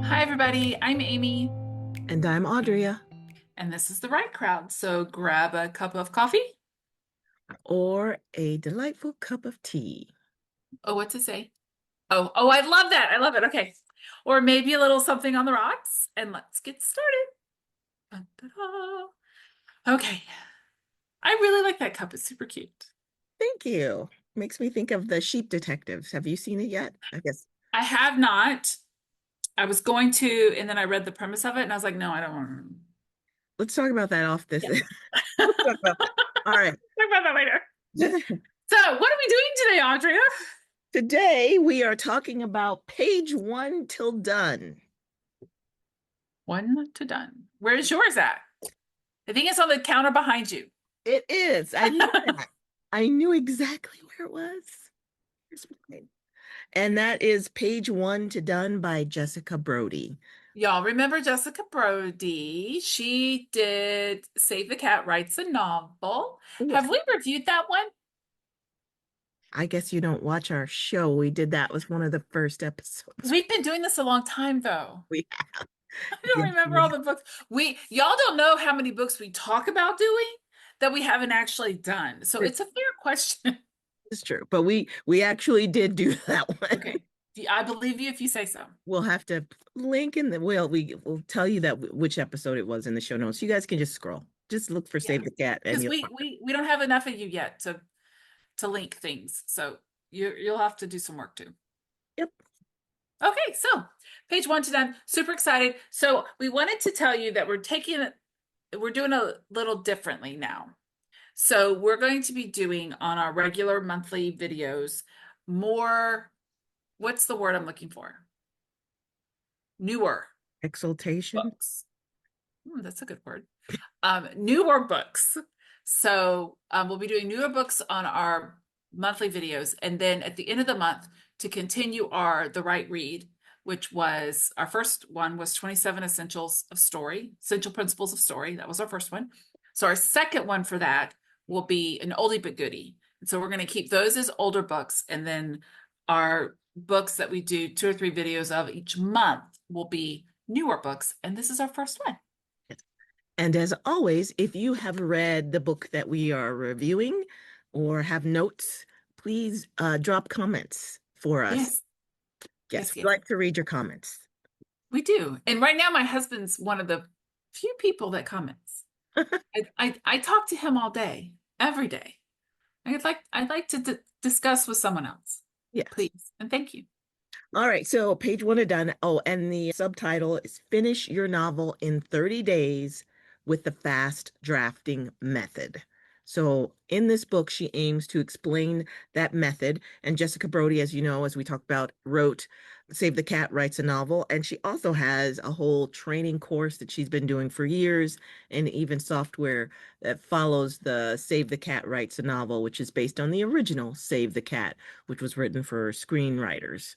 Hi, everybody. I'm Amy, And I'm Audrea. and this is the Right Crowd. So grab a cup of coffee. Or a delightful cup of tea. Oh, what to say? Oh, I love that. I love it. Okay. Or maybe a little something on the rocks, and let's get started. Dun, dun, dun. Okay. I really like that cup. It's super cute. Thank you. Makes me think of the Sheep Detectives. Have you seen it yet? I guess. I have not. I was going to, and then I read the premise of it, and I was like, no, I don't want to. Let's talk about that off this. Yeah. Let's talk about that. All right. Talk about that later. So, what are we doing today, Audrea? Today we are talking about page one till done. One to done. Where's yours at? I think it's on the counter behind you. It is. I knew that. I knew exactly where it was. Here's mine. And that is page one to done by Jessica Brody. Y'all remember Jessica Brody? She did Save the Cat Writes a Novel. Yes. Have we reviewed that one? I guess you don't watch our show. We did that was one of the first episodes. We've been doing this a long time though. We I don't Yes, remember all the books. Y'all don't know how many books we talk about doing that we haven't actually done. So it's a fair question. it's true. But we actually did do that one. Okay. I believe you if you say so. We'll have to link in the we'll tell you that which episode it was in the show notes. You guys can just scroll. Just look for Yeah. Save the Cat and Because you'll we don't have enough of you yet to link things. So you'll have to do some work too. Yep. Okay, so page one to done. Super excited. So we wanted to tell you that we're doing a little differently now. So we're going to be doing on our regular monthly videos more, what's the word I'm looking for? Newer Exaltation. books. That's a good word. Newer books. So we'll be doing newer books on our monthly videos. And then at the end of the month, to continue The Right Read, which was our first one was 27 Essential Principles of Story. That was our first one. So our second one for that will be an oldie but goodie. And so we're going to keep those as older books. And then our books that we do 2 or 3 videos of each month will be newer books. And this is our first one. And as always, if you have read the book that we are reviewing or have notes, please drop comments for us. Yes. Yes, Yes, we'd yes. like to read your comments. We do. And right now, my husband's one of the few people that comments. I talk to him all day, every day. I'd like to discuss with someone else, Yes. please, and thank you. All right, so page one is done. Oh, and the subtitle is Finish Your Novel in 30 Days with the Fast Drafting Method. So in this book, she aims to explain that method. And Jessica Brody, as you know, as we talked about, wrote Save the Cat Writes a Novel. And she also has a whole training course that she's been doing for years, and even software that follows the Save the Cat Writes a Novel, which is based on the original Save the Cat, which was written for screenwriters.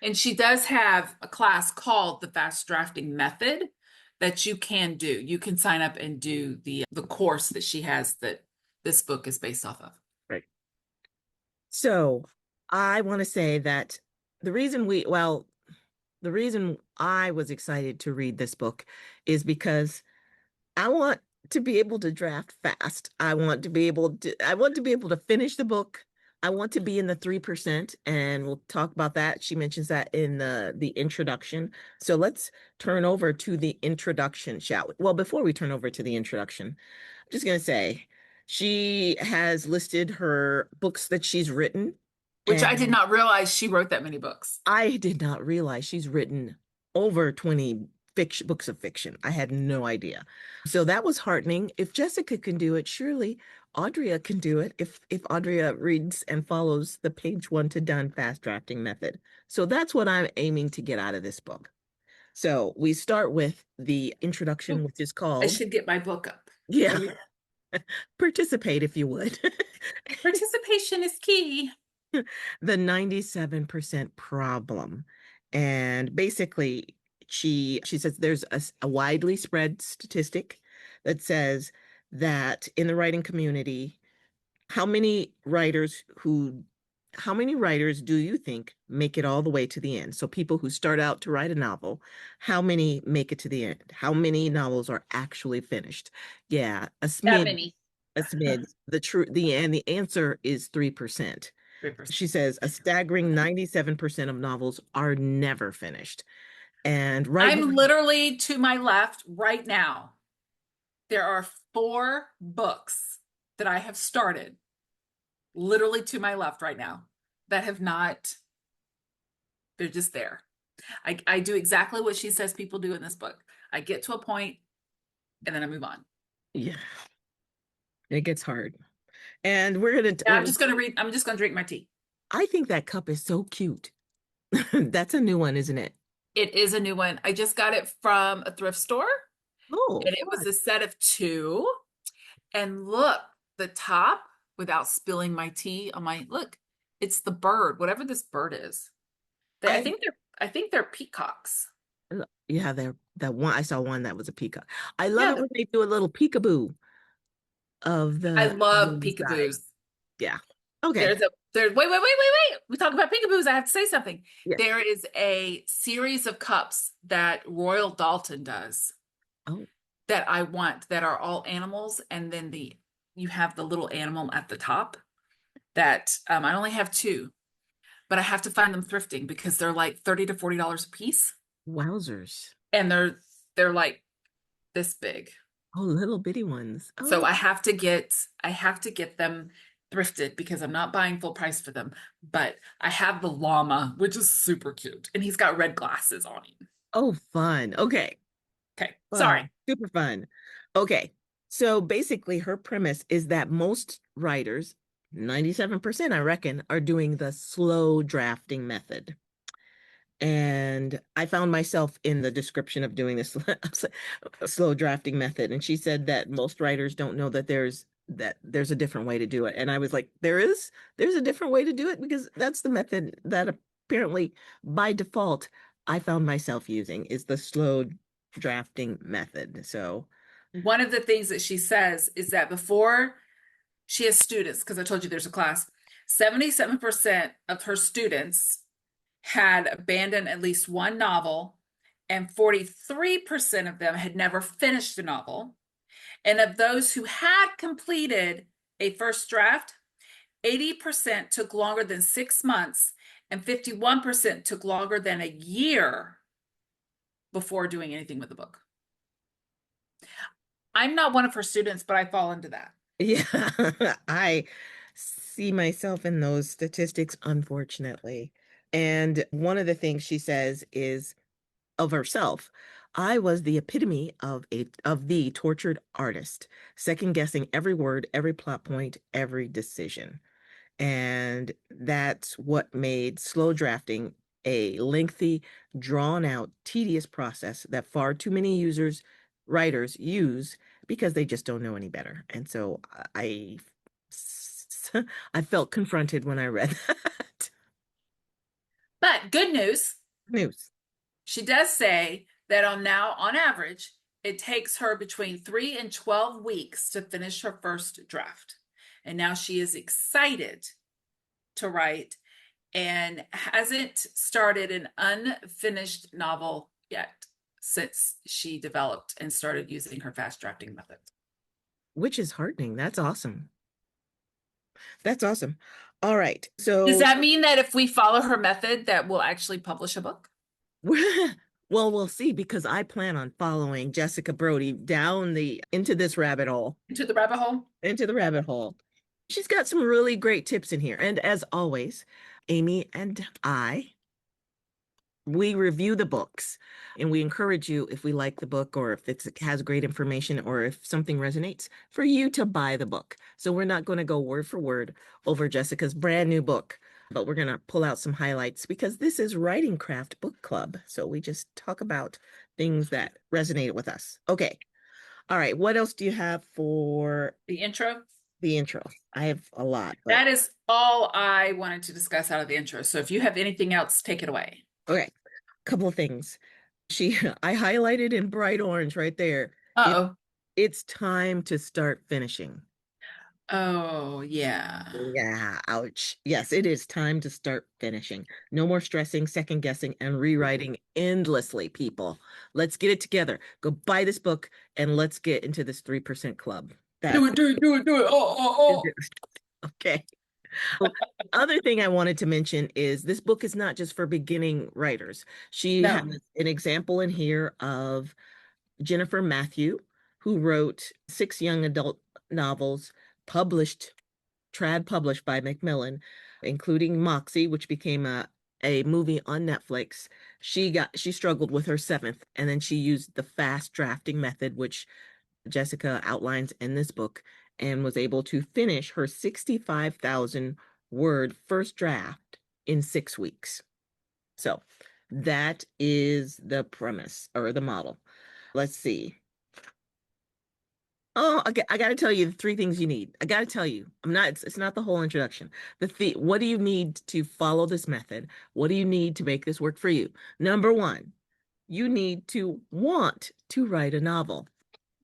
And she does have a class called the Fast Drafting Method that you can do. You can sign up and do the course that she has that this book is based off of. Right. So I want to say that the reason the reason I was excited to read this book is because I want to be able to draft fast. I want to be able to finish the book. I want to be in the 3%, and we'll talk about that. She mentions that in the introduction. So let's turn over to the introduction, shall we? Well, before we turn over to the introduction, I'm just going to say she has listed her books that she's written, Which I did and not realize she wrote that many books. I did not realize she's written over 20 books of fiction. I had no idea. So that was heartening. If Jessica can do it, surely Audrea can do it if Audrea reads and follows the page one to done fast drafting method. So that's what I'm aiming to get out of this book. So we start with the introduction, Ooh, which is I called, should get my book up. yeah, participate if you would. Participation is key. The 97% problem. And basically, she says there's a widely spread statistic that says that in the writing community, how many writers who how many writers do you think make it all the way to the end? So people who start out to write a novel, how many make it to the end? How many novels are actually finished? Yeah, That many. a smidge. The answer is 3%. 3%. She says a staggering 97% of novels are never finished. And right I'm behind, literally to my left right now. There are 4 books that I have started, literally to my left right now, that have not, they're just there. I do exactly what she says people do in this book. I get to a point and then I move on. yeah, it gets hard. And Yeah, I'm just gonna read, I'm just gonna drink my tea. I think that cup is so cute. That's a new one, isn't it? It is a new one. I just got it from a thrift store Oh, and it was a set of 2. And look, the top, without spilling my tea on my, look, it's the bird, whatever this bird is. They, I I think they're peacocks. yeah, that one I saw one that was a peacock. I love Yeah, it when they do a little peekaboo of I the love inside. peekaboos. Yeah. Okay. There's wait. We talk about peekaboos. I have to say something. Yes. There is a series of cups that Royal Dalton does Oh, that I want that are all animals, and then you have the little animal at the top that I only have 2, but I have to find them thrifting because they're like $30 to $40 a piece, wowzers. and they're like this big. Oh, little bitty ones. So Oh, I have to get them thrifted because I'm not buying full price for them. But I have the llama, which is super cute, and he's got red glasses on him. oh, fun. Okay. Okay, sorry. Fun. Super fun. Okay. So basically, her premise is that most writers, 97%, I reckon, are doing the slow drafting method. And I found myself in the description of doing this slow drafting method. And she said that most writers don't know that there's a different way to do it. And I was like, there's a different way to do it because that's the method that apparently by default I found myself using is the slow drafting method. So, One of the things that she says is that before she has students, because I told you there's a class, 77% of her students had abandoned at least one novel, and 43% of them had never finished a novel. And of those who had completed a first draft, 80% took longer than 6 months, and 51% took longer than a year before doing anything with the book. I'm not one of her students, but I fall into that. yeah, I see myself in those statistics, unfortunately. And one of the things she says is of herself. I was the epitome of the tortured artist, second guessing every word, every plot point, every decision. And that's what made slow drafting a lengthy, drawn out, tedious process that far too many writers use because they just don't know any better. And so I felt confronted when I read that But good news, news. she does say that on average, it takes her between 3 and 12 weeks to finish her first draft. And now she is excited to write and hasn't started an unfinished novel yet since she developed and started using her fast drafting method. Which is heartening. That's awesome. That's awesome. All right. Does So, that mean that if we follow her method that we'll actually publish a book? well, we'll see because I plan on following Jessica Brody down the into this rabbit hole, Into the rabbit hole? into the rabbit hole. She's got some really great tips in here. And as always, Amy and we review the books and we encourage you if we like the book or if it has great information or if something resonates for you to buy the book. So we're not going to go word for word over Jessica's brand new book, but we're going to pull out some highlights because this is Writing Craft Book Club. So we just talk about things that resonate with us. Okay. All right. What else do you have for The intro? the intro? I have a lot, but That is all I wanted to discuss out of the intro. So if you have anything else, take it away. okay. Couple of things. I highlighted in bright orange right there. It Uh-oh. it's time to start finishing. Oh, yeah. Yeah, ouch. Yes, it is time to start finishing. No more stressing, second guessing, and rewriting endlessly, people. Let's get it together. Go buy this book and let's get into this 3% club. Do That's it, do it, do it, do it. Oh, oh, okay. So, other thing I wanted to mention is this book is not just for beginning writers. She has no. an example in here of Jennifer Matthew, who wrote 6 young adult novels published trad published by Macmillan, including Moxie, which became a movie on Netflix. She struggled with her seventh, and then she used the fast drafting method, which Jessica outlines in this book, and was able to finish her 65,000 word first draft in 6 weeks. So that is the premise or the model. Let's see. Oh, okay. I got to tell you the 3 things you need. I got to tell you, it's not the whole introduction. What do you need to follow this method? What do you need to make this work for you? Number one, you need to want to write a novel.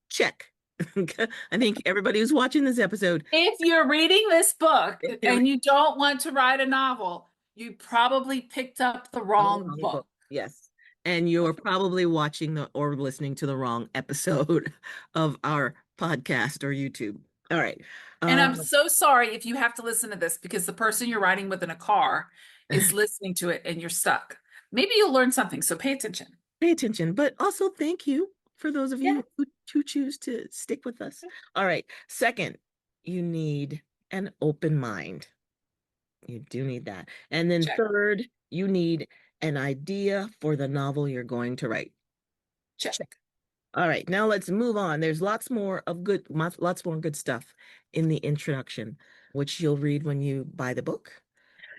Check. I think everybody who's watching this episode, If you're reading this book they're and you don't want to write a novel, you probably picked up the wrong wrong book. book. Yes. And you're probably watching or listening to the wrong episode of our podcast or YouTube. All right. And Uh, I'm so sorry if you have to listen to this because the person you're riding with in a car is listening to it and you're stuck. Maybe you'll learn something, so pay attention. Pay attention, but also thank you for those of Yeah, you who choose to stick with us. All right. Second, you need an open mind. You do need that. And then check, third, you need an idea for the novel you're going to write. check. Check. All right, now let's move on. There's lots more good stuff in the introduction, which you'll read when you buy the book.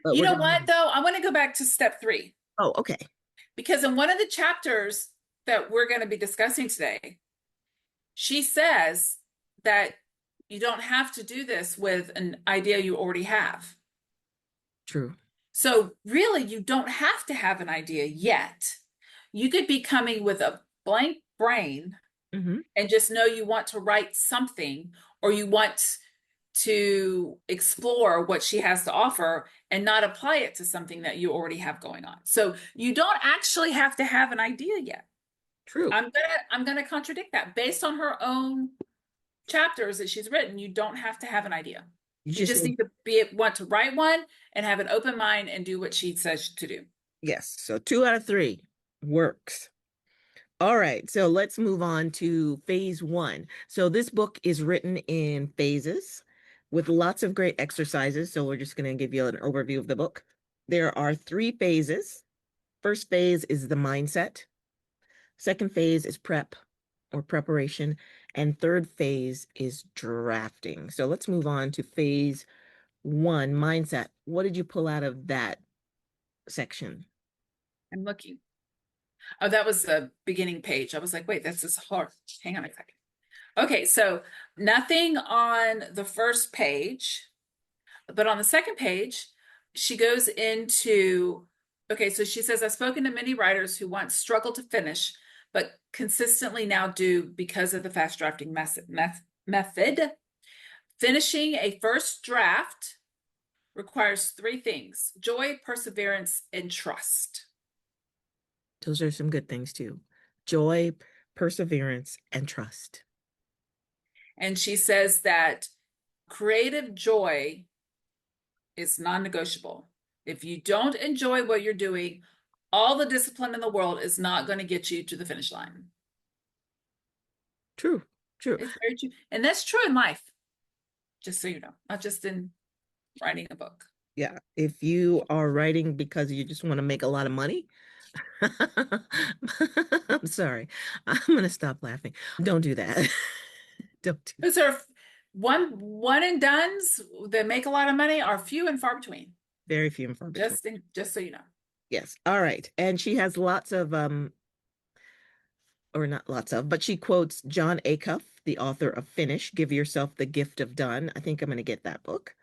But You we're know gonna. what, though? I want to go back to step 3 Oh, okay. because in one of the chapters that we're going to be discussing today, she says that you don't have to do this with an idea you already have. True. So, really, you don't have to have an idea yet. You could be coming with a blank brain Hmm. and just know you want to write something or you want to explore what she has to offer and not apply it to something that you already have going on. So, you don't actually have to have an idea yet. True. I'm going to contradict that based on her own chapters that she's written. You don't have to have an idea. You You just just need. need to want to write one and have an open mind and do what she says to do. Yes. So 2 out of 3 works. All right, so let's move on to phase 1. So this book is written in phases with lots of great exercises. So we're just going to give you an overview of the book. There are 3 phases. First phase is the mindset. Second phase is prep or preparation. And third phase is drafting. So let's move on to phase 1, mindset. What did you pull out of that section? I'm looking. Oh, that was the beginning page. I was like, wait, this is hard. Hang on a second. Okay, so nothing on the first page, but on the second page, she goes into, okay, so she says, I've spoken to many writers who once struggled to finish, but consistently now do because of the fast drafting method. Finishing a first draft requires 3 things: joy, perseverance, and trust. Those are some good things too. Joy, perseverance, and trust. And she says that creative joy is non-negotiable. If you don't enjoy what you're doing, all the discipline in the world is not going to get you to the finish line. True, true. It's very true. And that's true in life, just so you know, not just in writing a book. Yeah. If you are writing because you just want to make a lot of money, I'm sorry. I'm gonna stop laughing. Don't do that. Don't do Because there are one and dones that make a lot of money are few and far between. very few and far between. Just so you know. Yes. All right. And she has lots of or not lots of, but she quotes John Acuff, the author of Finish, Give Yourself the Gift of Done. I think I'm gonna get that book.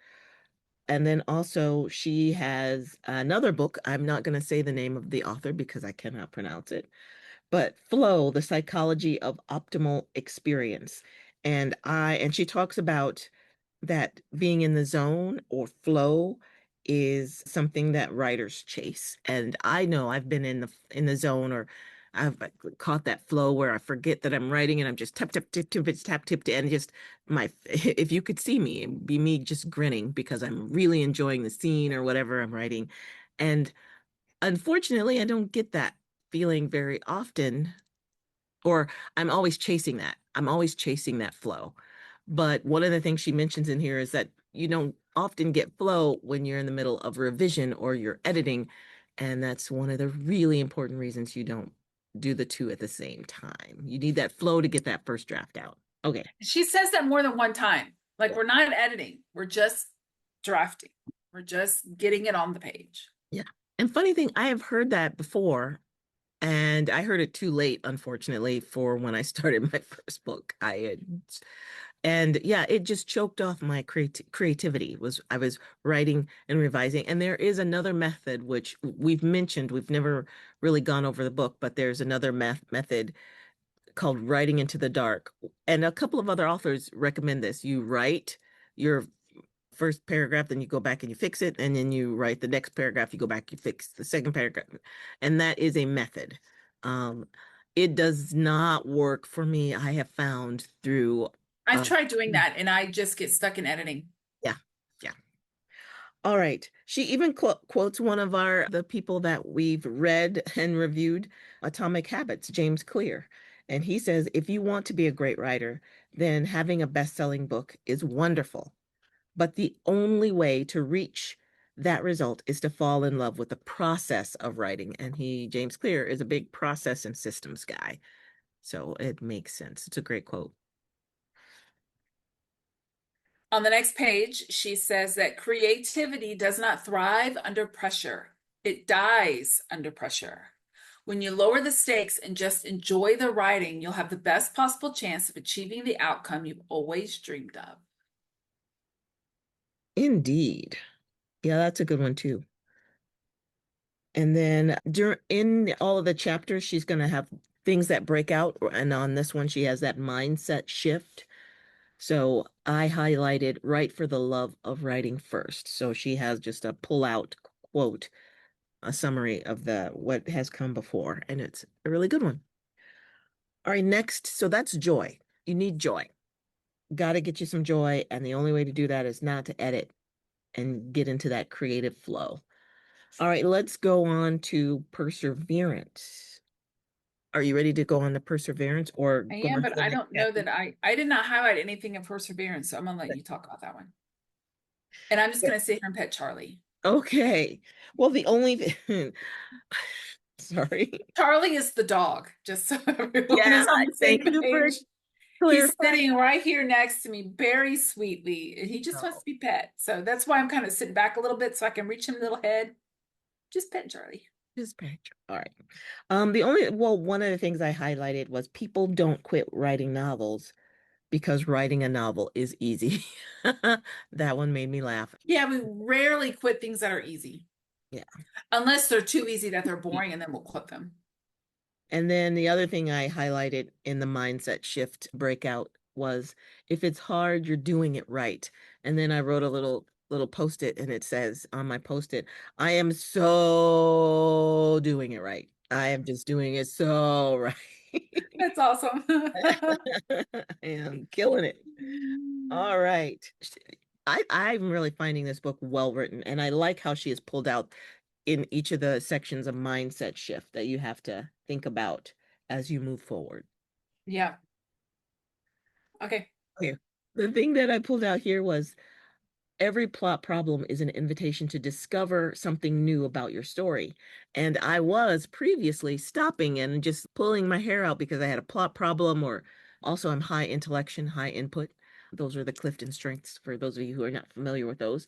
And then also she has another book. I'm not going to say the name of the author because I cannot pronounce it, but Flow, The Psychology of Optimal Experience. And she talks about that being in the zone or flow is something that writers chase. And I know I've been in the zone, or I've caught that flow where I forget that I'm writing and I'm just tap tap tap tap tap tap, and just my if you could see me, it'd be me just grinning because I'm really enjoying the scene or whatever I'm writing. And unfortunately, I don't get that feeling very often, or I'm always chasing that. I'm always chasing that flow. But one of the things she mentions in here is that you don't often get flow when you're in the middle of revision or you're editing. And that's one of the really important reasons you don't do the two at the same time. You need that flow to get that first draft out. Okay. She says that more than one time. Like Yeah. we're not editing, we're just drafting. We're just getting it on the page. Yeah. And funny thing, I have heard that before. And I heard it too late, unfortunately, for when I started my first book. And yeah, it just choked off my creativity. Was I was writing and revising, and there is another method which we've mentioned. We've never really gone over the book, but there's another method called writing into the dark, and a couple of other authors recommend this. You write your first paragraph, then you go back and you fix it, and then you write the next paragraph, you go back, you fix the second paragraph. And that is a method. Um, it does not work for me, I have found through I've uh tried doing that and I just get stuck in editing. yeah, yeah. All right. She even quotes one of the people that we've read and reviewed, Atomic Habits, James Clear. And he says, if you want to be a great writer, then having a best-selling book is wonderful. But the only way to reach that result is to fall in love with the process of writing. And James Clear, is a big process and systems guy. So it makes sense. It's a great quote. On the next page, she says that creativity does not thrive under pressure, it dies under pressure. When you lower the stakes and just enjoy the writing, you'll have the best possible chance of achieving the outcome you've always dreamed of. Indeed. Yeah, that's a good one too. And then in all of the chapters, she's going to have things that break out. And on this one, she has that mindset shift. So I highlighted write for the love of writing first. So she has just a pull out quote, a summary of the what has come before, and it's a really good one. All right, next. So that's joy. You need joy. Got to get you some joy. And the only way to do that is not to edit and get into that creative flow. All right, let's go on to perseverance. Are you ready to go on to perseverance or I go am, on to but the I next don't know chapter? that I did not highlight anything in perseverance, so I'm gonna let you talk about that one. And I'm just gonna sit here and pet Charlie. Okay. Well, the only sorry. Charlie is the dog, just so everyone Yeah, is on the thank same you for page. He's clarifying. sitting right here next to me very sweetly, and he just wants No, to be pet. So that's why I'm kind of sitting back a little bit so I can reach him a little head. Just pet Charlie. just Patrick. All right. One of the things I highlighted was people don't quit writing novels because writing a novel is easy. That one made me laugh. Yeah, we rarely quit things that are easy, Yeah. unless they're too easy that they're boring, and then we'll quit them. And then the other thing I highlighted in the mindset shift breakout was if it's hard, you're doing it right. And then I wrote a little post-it, and it says on my post-it, I am so doing it right. I am just doing it so right. That's awesome. I am killing it. All right. I'm really finding this book well written, and I like how she has pulled out in each of the sections of mindset shift that you have to think about as you move forward. Yeah. Okay. Okay. The thing that I pulled out here was every plot problem is an invitation to discover something new about your story. And I was previously stopping and just pulling my hair out because I had a plot problem, or also I'm high intellection, high input. Those are the Clifton strengths for those of you who are not familiar with those.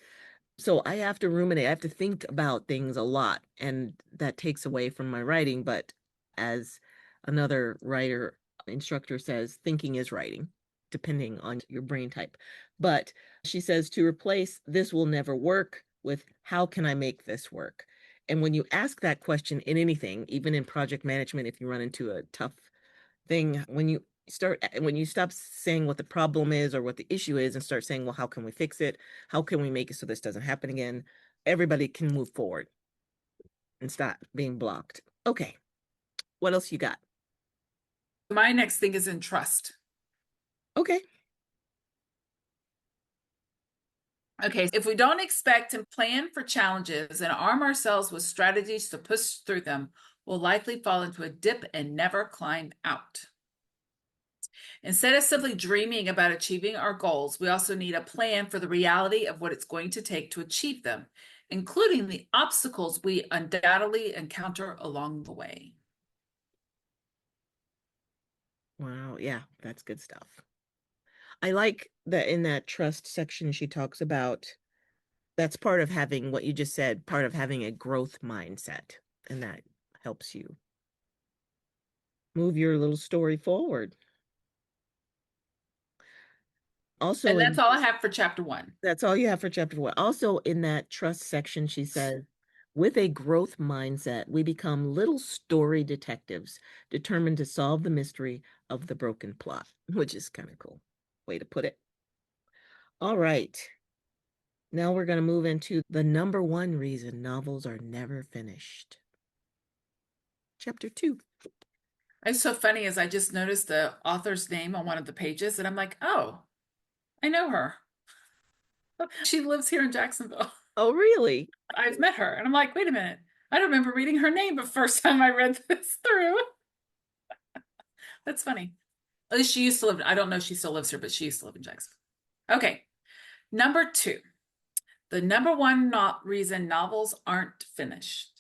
So I have to ruminate. I have to think about things a lot, and that takes away from my writing. But as another writer instructor says, thinking is writing, depending on your brain type. But she says to replace this will never work with how can I make this work? And when you ask that question in anything, even in project management, if you run into a tough thing, when you start when you stop saying what the problem is or what the issue is and start saying, well, how can we fix it? How can we make it so this doesn't happen again? Everybody can move forward and stop being blocked. Okay. What else you got? My next thing is in trust. Okay. Okay, if we don't expect and plan for challenges and arm ourselves with strategies to push through them, we'll likely fall into a dip and never climb out. Instead of simply dreaming about achieving our goals, we also need a plan for the reality of what it's going to take to achieve them, including the obstacles we undoubtedly encounter along the way. Wow. Yeah, that's good stuff. I like that in that trust section, she talks about that's part of having what you just said, part of having a growth mindset. And that helps you move your little story forward. Also, And that's in all I have for chapter 1. that's all you have for chapter one. Also, in that trust section, she says, with a growth mindset, we become little story detectives determined to solve the mystery of the broken plot, which is kind of cool way to put it. All right. Now we're going to move into the number one reason novels are never finished. Chapter two. It's so funny as I just noticed the author's name on one of the pages, and I'm like, oh, I know her. She lives here in Jacksonville. Oh, really? I've met her. And I'm like, wait a minute. I don't remember reading her name the first time I read this through. That's funny. At least she used to live, I don't know if she still lives here, but she used to live in Jacksonville. Okay. Number 2. The number one reason novels aren't finished.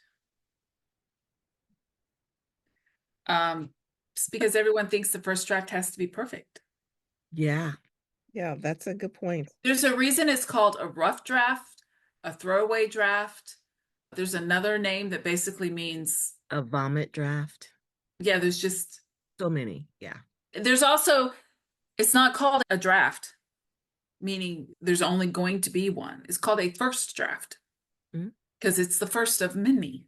It's because everyone thinks the first draft has to be perfect. Yeah. Yeah, that's a good point. There's a reason it's called a rough draft, a throwaway draft. There's another name that basically means, A vomit draft. yeah, there's just, So many. Yeah. there's also, it's not called a draft, meaning there's only going to be one. It's called a first draft Mhm. because it's the first of many.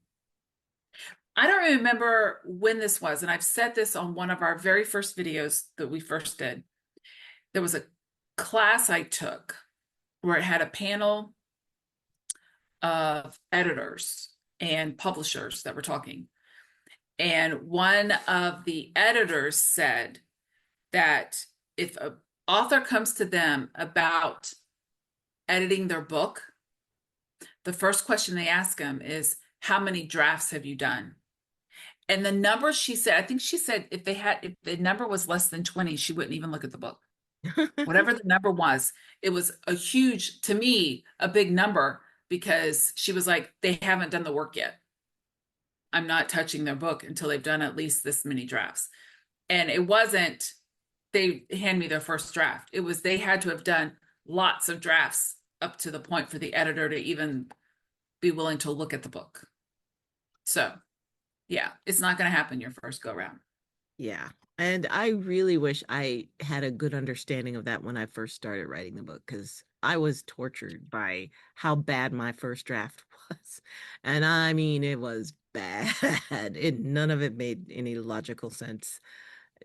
I don't remember when this was, and I've said this on one of our very first videos that we first did. There was a class I took where it had a panel of editors and publishers that were talking. And one of the editors said that if an author comes to them about editing their book, the first question they ask them is, how many drafts have you done? And the number she said, I think she said if the number was less than 20, she wouldn't even look at the book. Whatever the number was, it was a huge, to me, a big number because she was like, they haven't done the work yet. I'm not touching their book until they've done at least this many drafts. And it wasn't, they hand me their first draft. It was, they had to have done lots of drafts up to the point for the editor to even be willing to look at the book. So yeah, it's not going to happen your first go round. Yeah. And I really wish I had a good understanding of that when I first started writing the book because I was tortured by how bad my first draft was. And I mean, it was bad. None of it made any logical sense.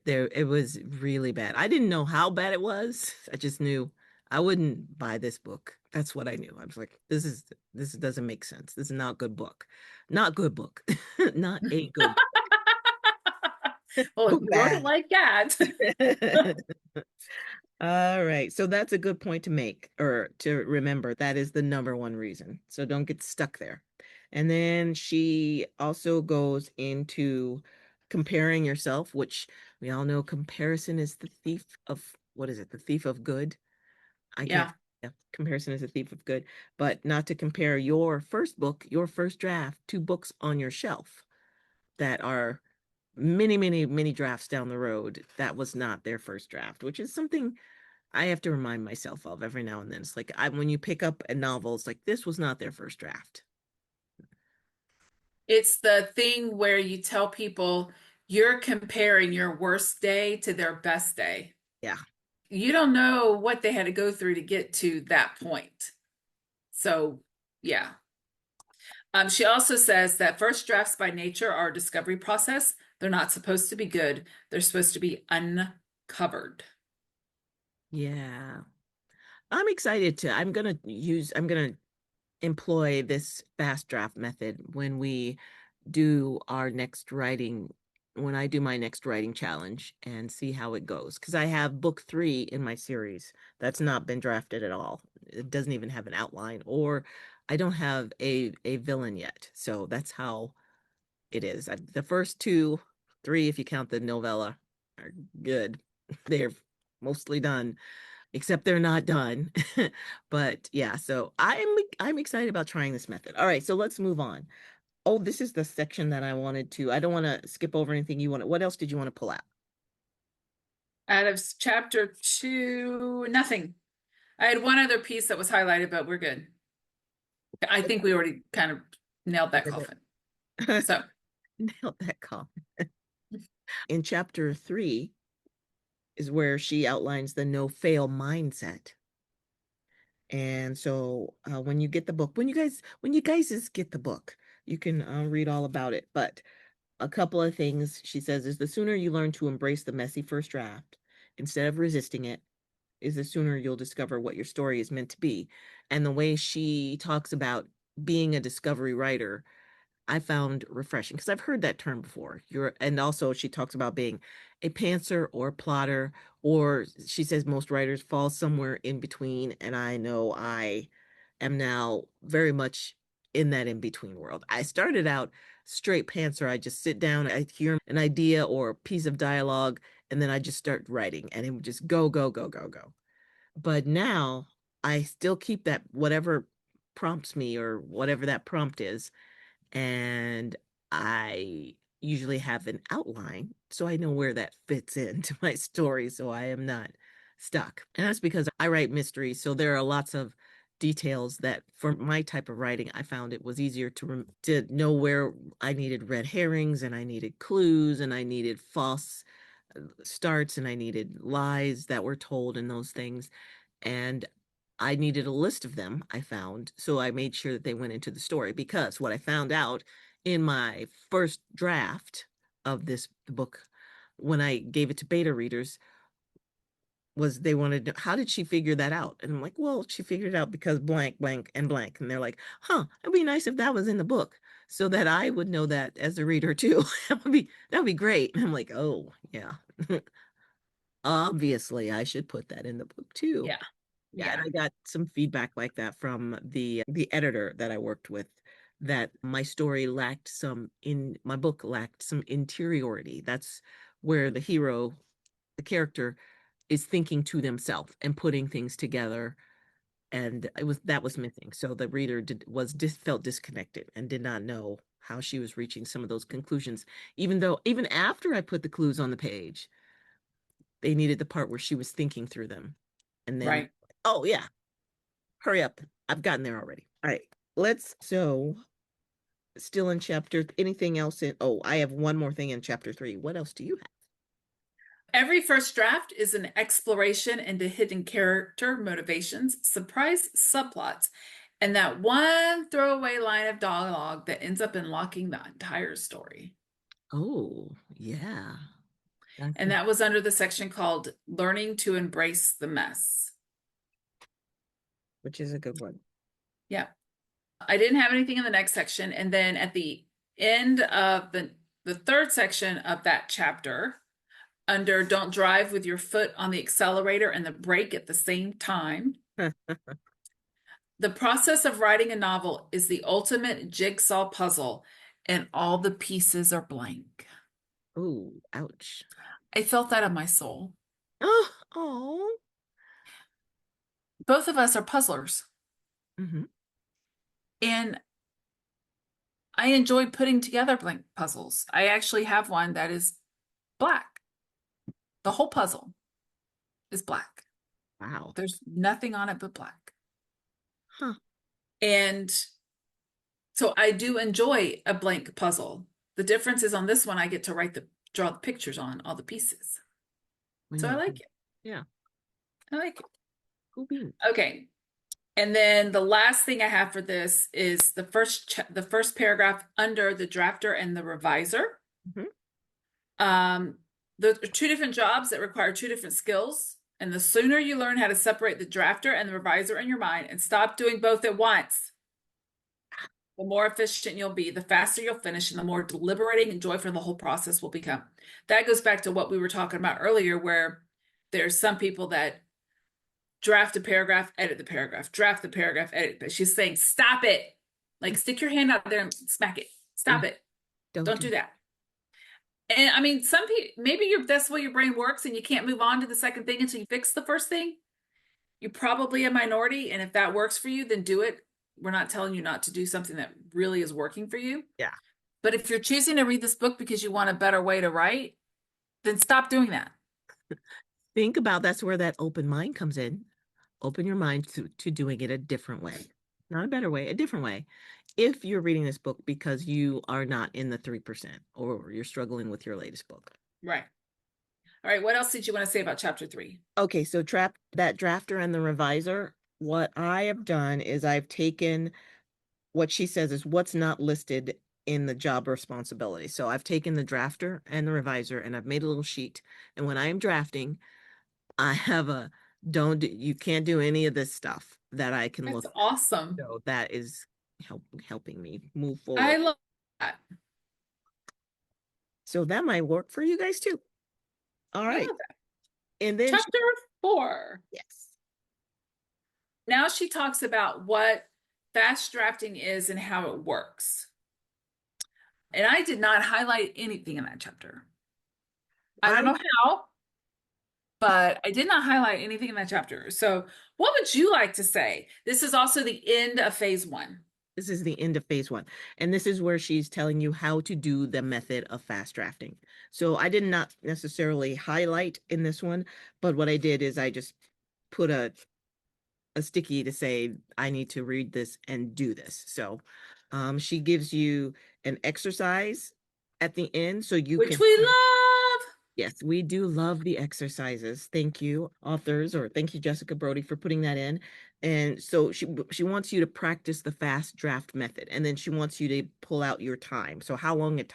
It was really bad. I didn't know how bad it was. I just knew I wouldn't buy this book. That's what I knew. I was like, this doesn't make sense. This is not a good book. Not good book. Not a good Well, if book. you wrote it Bad. like that. All right. So that's a good point to make or to remember. That is the number one reason. So don't get stuck there. And then she also goes into comparing yourself, which we all know comparison is the thief of what is it? The thief of good. I can't. Yeah. Yeah, comparison is a thief of good, but not to compare your first book, your first draft, to books on your shelf that are many, many, many drafts down the road. That was not their first draft, which is something I have to remind myself of every now and then. It's like when you pick up a novel, it's like this was not their first draft. It's the thing where you tell people you're comparing your worst day to their best day. Yeah. You don't know what they had to go through to get to that point. So, yeah. She also says that first drafts by nature are a discovery process. They're not supposed to be good. They're supposed to be unfinished. covered. Yeah. I'm excited to, I'm going to employ this fast draft method when we do our next writing, when I do my next writing challenge and see how it goes. Because I have book 3 in my series that's not been drafted at all. It doesn't even have an outline, or I don't have a villain yet. So that's how it is. The first 2, 3, if you count the novella, are good. They're mostly done, except they're not done. But yeah, so I'm excited about trying this method. All right, so let's move on. Oh, this is the section that I wanted to. I don't want to skip over anything you want. What else did you want to pull out? Out of chapter 2, nothing. I had one other piece that was highlighted, but we're good. I think we already kind of nailed that coffin. So, Nailed that call. In chapter 3 is where she outlines the no fail mindset. And so when you get the book, when you guys just get the book, you can read all about it. But a couple of things she says is the sooner you learn to embrace the messy first draft instead of resisting it, is the sooner you'll discover what your story is meant to be. And the way she talks about being a discovery writer, I found refreshing because I've heard that term before. And also she talks about being a pantser or plotter, or she says most writers fall somewhere in between. And I know I am now very much in that in between world. I started out straight pantser. I just sit down, I hear an idea or a piece of dialogue, and then I just start writing, and it would just go, go, go, go, go. But now I still keep that whatever prompts me or whatever that prompt is, and I usually have an outline so I know where that fits into my story so I am not stuck. And that's because I write mysteries, so there are lots of details that for my type of writing I found it was easier to know where I needed red herrings and I needed clues and I needed false starts and I needed lies that were told and those things. And I needed a list of them, I found. So I made sure that they went into the story because what I found out in my first draft of this book, when I gave it to beta readers, was they wanted to, how did she figure that out? And I'm like, well, she figured it out because blank, blank, and blank. And they're like, huh, it'd be nice if that was in the book so that I would know that as a reader too. That would be great. And I'm like, oh yeah. Obviously, I should put that in the book too. yeah. Yeah, and Yeah. I got some feedback like that from the editor that I worked with, that my book lacked some interiority. That's where the hero, the character, is thinking to themselves and putting things together, and that was missing. So the reader felt disconnected and did not know how she was reaching some of those conclusions, even after I put the clues on the page, they needed the part where she was thinking through them. And then, Right. oh yeah, hurry up. I've gotten there already. All right. So still in chapter, anything else I have one more thing in chapter 3. What else do you have? Every first draft is an exploration into hidden character motivations, surprise subplots, and that one throwaway line of dialogue that ends up unlocking the entire story. Oh, yeah. And that was under the section called Learning to Embrace the Mess. Which is a good one. Yeah. I didn't have anything in the next section. And then at the end of the third section of that chapter, under Don't Drive with Your Foot on the Accelerator and the Brake at the Same Time, the process of writing a novel is the ultimate jigsaw puzzle, and all the pieces are blank. Oh, ouch. I felt that in my soul. Oh, oh. Both of us are puzzlers, Hmm. and I enjoy putting together blank puzzles. I actually have one that is black. The whole puzzle is black. Wow. There's nothing on it but black. Huh. And so I do enjoy a blank puzzle. The difference is on this one, I get to draw the pictures on all the pieces. When So I you, like it. yeah, I like it. cool beans. Okay. And then the last thing I have for this is the first paragraph under the drafter and the reviser. Hmm. Um, the two different jobs that require two different skills. And the sooner you learn how to separate the drafter and the reviser in your mind and stop doing both at once, the more efficient you'll be, the faster you'll finish, and the more deliberating and joyful the whole process will become. That goes back to what we were talking about earlier, where there's some people that draft a paragraph, edit the paragraph, draft the paragraph, edit. But she's saying, stop it. Like, stick your hand out there and smack it. Stop it. Don't Don't do do that. And I mean, some people, maybe that's the way your brain works and you can't move on to the second thing until you fix the first thing. You're probably a minority. And if that works for you, then do it. We're not telling you not to do something that really is working for you. Yeah. But if you're choosing to read this book because you want a better way to write, then stop doing that. Think about that's where that open mind comes in. Open your mind to doing it a different way. Not a better way, a different way. If you're reading this book because you are not in the 3% or you're struggling with your latest book. Right. All right. What else did you want to say about chapter 3? Okay, so that drafter and the reviser. What I have done is I've taken what she says is what's not listed in the job responsibility. So I've taken the drafter and the reviser and I've made a little sheet. And when I am drafting, I have a you can't do any of this stuff that I can That's look. awesome. So that is helping me move I forward. love that. So that might work for you guys too. All right. And then Chapter 4. yes. Now she talks about what fast drafting is and how it works. And I did not highlight anything in that chapter. I don't know how, but I did not highlight anything in that chapter. So what would you like to say? This is also the end of phase 1. This is the end of phase 1. And this is where she's telling you how to do the method of fast drafting. So I did not necessarily highlight in this one, but what I did is I just put a sticky to say, I need to read this and do this. So she gives you an exercise at the end so you Which can. we love. Yes, we do love the exercises. Thank you, authors, or thank you, Jessica Brody, for putting that in. And so she wants you to practice the fast draft method, and then she wants you to pull out your time. So how long it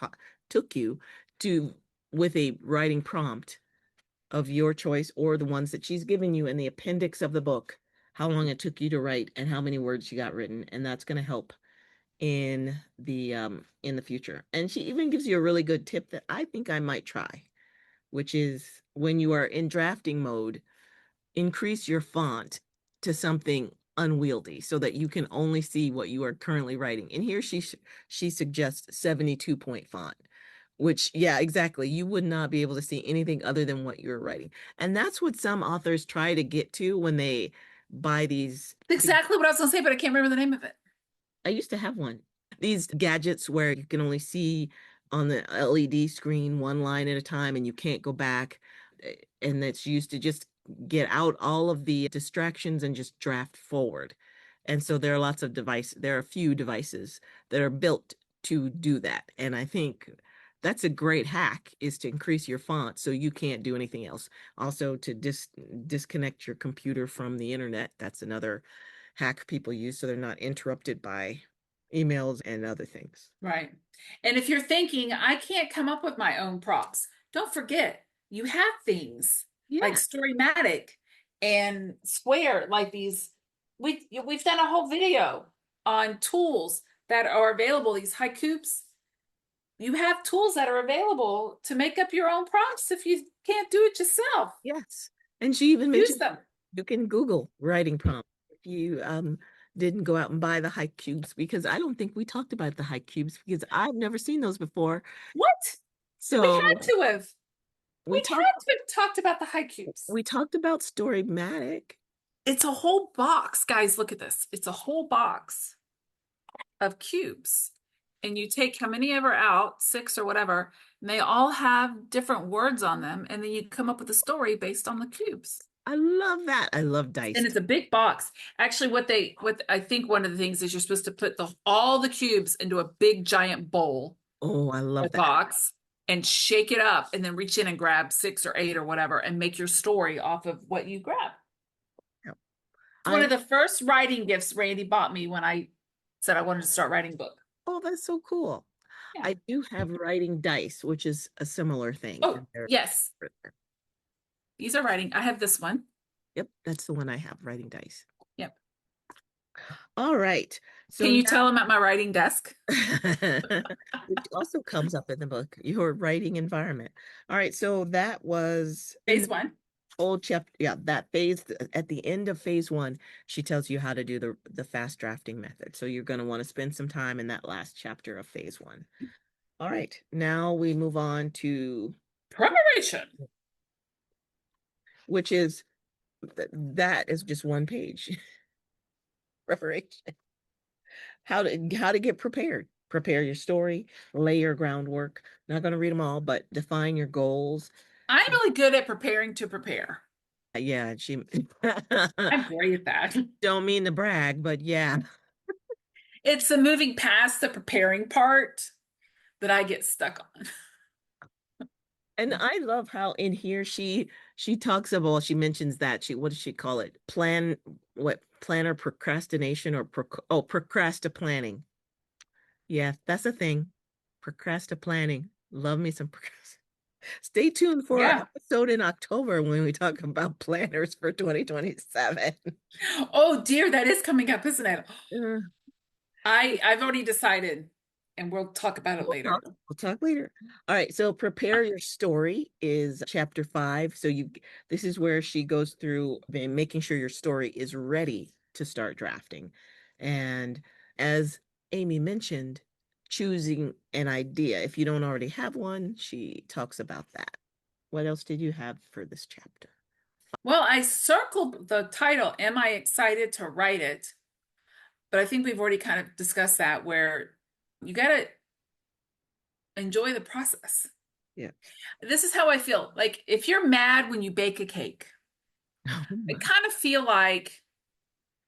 took you to, with a writing prompt of your choice or the ones that she's given you in the appendix of the book, how long it took you to write and how many words you got written, and that's going to help in the future. And she even gives you a really good tip that I think I might try, which is when you are in drafting mode, increase your font to something unwieldy so that you can only see what you are currently writing. And here she suggests 72-point font, which, yeah, exactly. You would not be able to see anything other than what you're writing. And that's what some authors try to get to when they buy these. Exactly what I was going to say, but I can't remember the name of it. I used to have one. These gadgets where you can only see on the LED screen one line at a time and you can't go back. And that's used to just get out all of the distractions and just draft forward. And so there are a few devices that are built to do that. And I think that's a great hack, is to increase your font so you can't do anything else. Also to disconnect your computer from the internet. That's another hack people use so they're not interrupted by emails and other things. Right. And if you're thinking, I can't come up with my own props, don't forget, you have things like Storymatic and Square, like these. We've done a whole video on tools that are available, these haikus. You have tools that are available to make up your own prompts if you can't do it yourself. Yes. And she even Use mentioned them. you can Google writing prompts if you didn't go out and buy the haikus, because I don't think we talked about the haikus because I've never seen those before. What? So We had to have. we had to have talked about the haikus. We talked about Storymatic. It's a whole box, guys. Look at this. It's a whole box of cubes. And you take how many ever out, 6 or whatever, and they all have different words on them. And then you come up with a story based on the cubes. I love that. I love dice. And it's a big box. Actually, what I think one of the things is you're supposed to put all the cubes into a big giant bowl. Oh, I love that. Box, and shake it up and then reach in and grab 6 or 8 or whatever and make your story off of what you grab. Yep. It's one of the first writing gifts Randy bought me when I said I wanted to start writing book. Oh, that's so cool. Yeah. I do have writing dice, which is a similar thing. Oh, yes. These are writing. I have this one. Yep, that's the one I have, writing dice. Yep. All right. Can So you tell I'm at my writing desk? which also comes up in the book, your writing environment. All right, so that was in Phase the one. old chapter. Yeah, that phase at the end of phase one, she tells you how to do the fast drafting method. So you're going to want to spend some time in that last chapter of phase one. All right, now we move on to Preparation. which is that is just one page. Preparation. How to get prepared. Prepare your story, lay your groundwork. Not going to read them all, but define your goals. I'm really good at preparing to prepare. Yeah, she I'm great at that. don't mean to brag, but yeah. It's the moving past the preparing part that I get stuck on. And I love how in here she talks about, she mentions that she, what does she call it? Planner procrastination or procrastaplanning. Yeah, that's a thing. Procrastaplanning. Love me some procrast. Stay tuned for our Yeah. episode in October when we talk about planners for 2027. Oh dear, that is coming up, isn't it? Uh, I've already decided, and we'll talk about it We'll later. talk, we'll talk later. All right, so prepare your story is chapter 5. So this is where she goes through making sure your story is ready to start drafting. And as Amy mentioned, choosing an idea. If you don't already have one, she talks about that. What else did you have for this chapter? Well, I circled the title, Am I Excited to Write It? But I think we've already kind of discussed that where you got to enjoy the process. Yeah. This is how I feel. Like if you're mad when you bake a cake, Oh I my. kind of feel like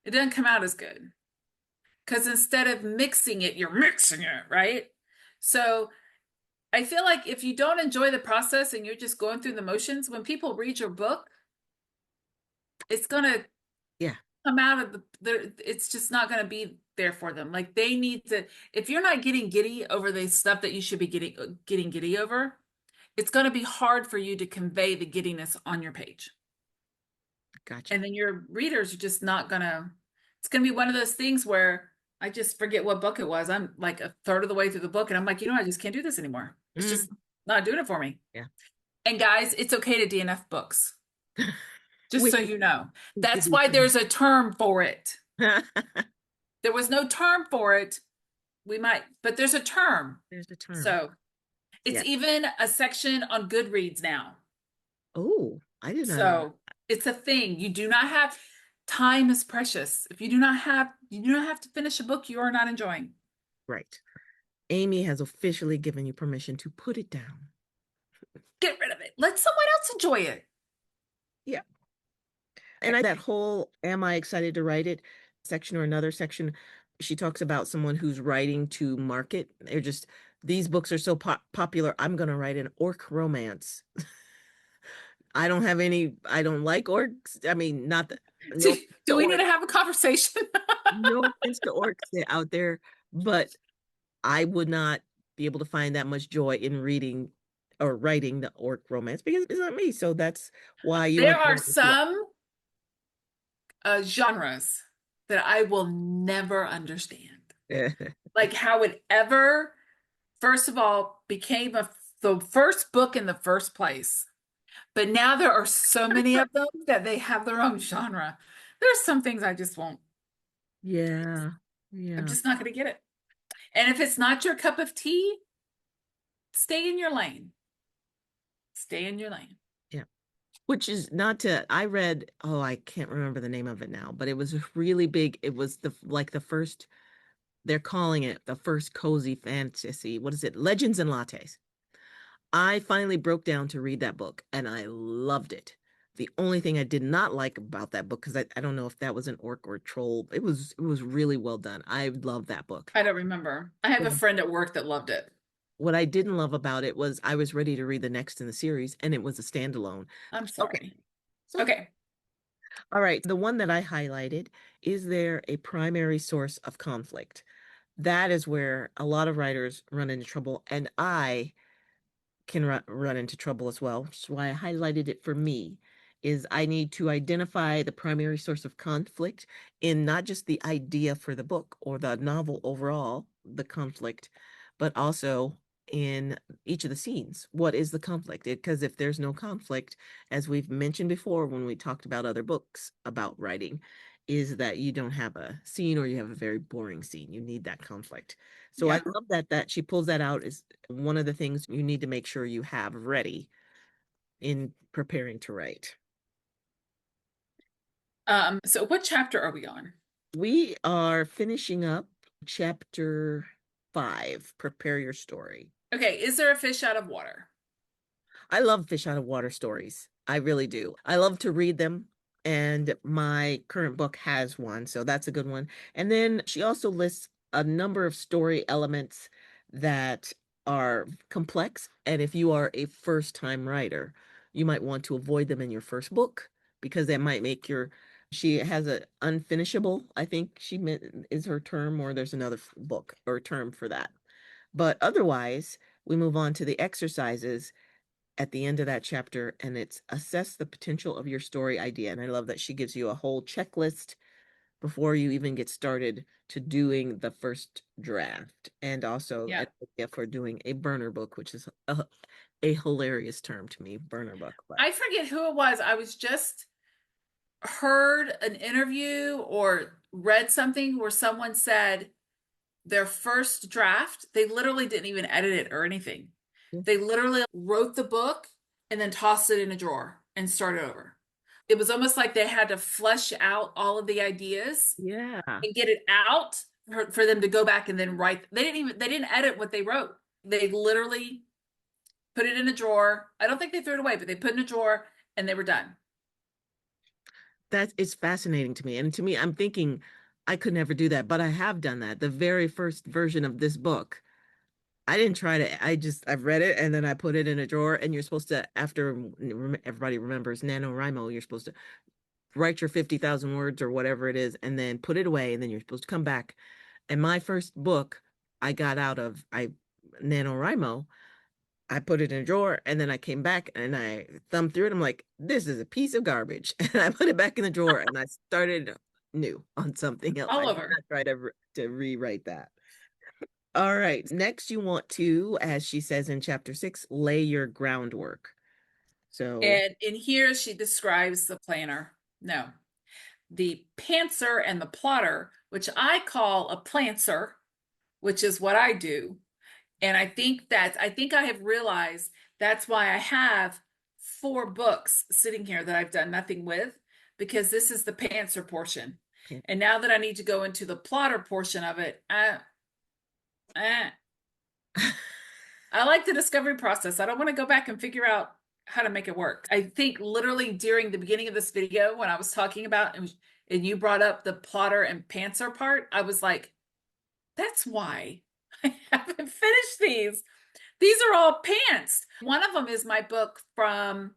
it doesn't come out as good because instead of mixing it, you're mixing it, right? So I feel like if you don't enjoy the process and you're just going through the motions, when people read your book, it's gonna Yeah, come out of it's just not gonna be there for them. Like they need to, if you're not getting giddy over the stuff that you should be getting giddy over, it's gonna be hard for you to convey the giddiness on your page. gotcha. And then your readers are just not gonna, it's gonna be one of those things where I just forget what book it was. I'm like a third of the way through the book and I'm like, I just can't do this anymore. It's Mm, just not doing it for me. yeah. And guys, it's okay to DNF books, just We so you know. need to That's do why some. there's a term for it. There was no term for it. We might, but there's a term. There's a term. So it's Yeah. even a section on Goodreads now. Oh, I did not know. So it's a thing. You do not have, time is precious. If you do not have to finish a book you are not enjoying. Right. Amy has officially given you permission to put it down. Get rid of it. Let someone else enjoy it. Yeah. And that whole am I excited to write it section or another section, she talks about someone who's writing to market. They're just, these books are so popular. I'm going to write an orc romance. I don't like orcs. I mean, not the, Do, no, to do we need orcs, to have a conversation? no offense to orcs out there, but I would not be able to find that much joy in reading or writing the orc romance because it's not me. So that's why you There and I are are just some genres that I will never understand. like, Like how it ever, first of all, became the first book in the first place. But now there are so many of them that they have their own genre. There's some things I just won't, yeah, I'm yeah, just not going to get it. And if it's not your cup of tea, stay in your lane. Stay in your lane. yeah. Which is not to, I read, oh, I can't remember the name of it now, but it was really big. It was the first, they're calling it the first cozy fantasy. What is it? Legends and Lattes. I finally broke down to read that book and I loved it. The only thing I did not like about that book, because I don't know if that was an orc or troll, it was really well done. I love that book. I don't remember. I have a friend at work that loved it. What I didn't love about it was I was ready to read the next in the series and it was a standalone. I'm Okay. sorry. It's okay. Okay. All right. The one that I highlighted, is there a primary source of conflict? that is where a lot of writers run into trouble, and I can run into trouble as well, which is why I highlighted it for me, is I need to identify the primary source of conflict in not just the idea for the book or the novel overall, the conflict, but also in each of the scenes. What is the conflict? Because if there's no conflict, as we've mentioned before when we talked about other books about writing, is that you don't have a scene or you have a very boring scene. You need that conflict. So I Yeah. love that she pulls that out is one of the things you need to make sure you have ready in preparing to write. So what chapter are we on? We are finishing up chapter 5, Prepare Your Story. Okay, is there a fish out of water? I love fish out of water stories. I really do. I love to read them, and my current book has one, so that's a good one. And then she also lists a number of story elements that are complex, and if you are a first-time writer, you might want to avoid them in your first book because that might make your she has a unfinishable, I think she meant is her term, or there's another book or term for that. But otherwise, we move on to the exercises at the end of that chapter, and it's assess the potential of your story idea. And I love that she gives you a whole checklist before you even get started to doing the first draft, and also Yeah. an idea for doing a burner book, which is a hilarious term to me, burner book. But I forget who it was. I was just heard an interview or read something where someone said their first draft, they literally didn't even edit it or anything. They literally wrote the book and then tossed it in a drawer and started over. It was almost like they had to flesh out all of the ideas yeah, and get it out for them to go back and then write. They didn't edit what they wrote. They literally put it in a drawer. I don't think they threw it away, but they put it in a drawer and they were done. that is fascinating to me. And to me, I'm thinking I could never do that, but I have done that. The very first version of this book, I didn't try to, I've read it and then I put it in a drawer. And you're supposed to, after everybody remembers NaNoWriMo, you're supposed to write your 50,000 words or whatever it is, and then put it away. And then you're supposed to come back. And my first book, I got out of NaNoWriMo. I put it in a drawer and then I came back and I thumbed through it. I'm like, this is a piece of garbage. And I put it back in the drawer and I started new on something else. I All did over. not try to rewrite that. All right. Next, you want to, as she says in chapter 6, lay your groundwork. So, And in here, she describes the planner. No, the pantser and the plotter, which I call a plantser, which is what I do. And I think I have realized that's why I have 4 books sitting here that I've done nothing with, because this is the pantser portion. yeah. And now that I need to go into the plotter portion of it, uh, I like the discovery process. I don't want to go back and figure out how to make it work. I think literally during the beginning of this video, when I was talking about and you brought up the plotter and pantser part, I was like, that's why I haven't finished these. These are all pants. One of them is my book from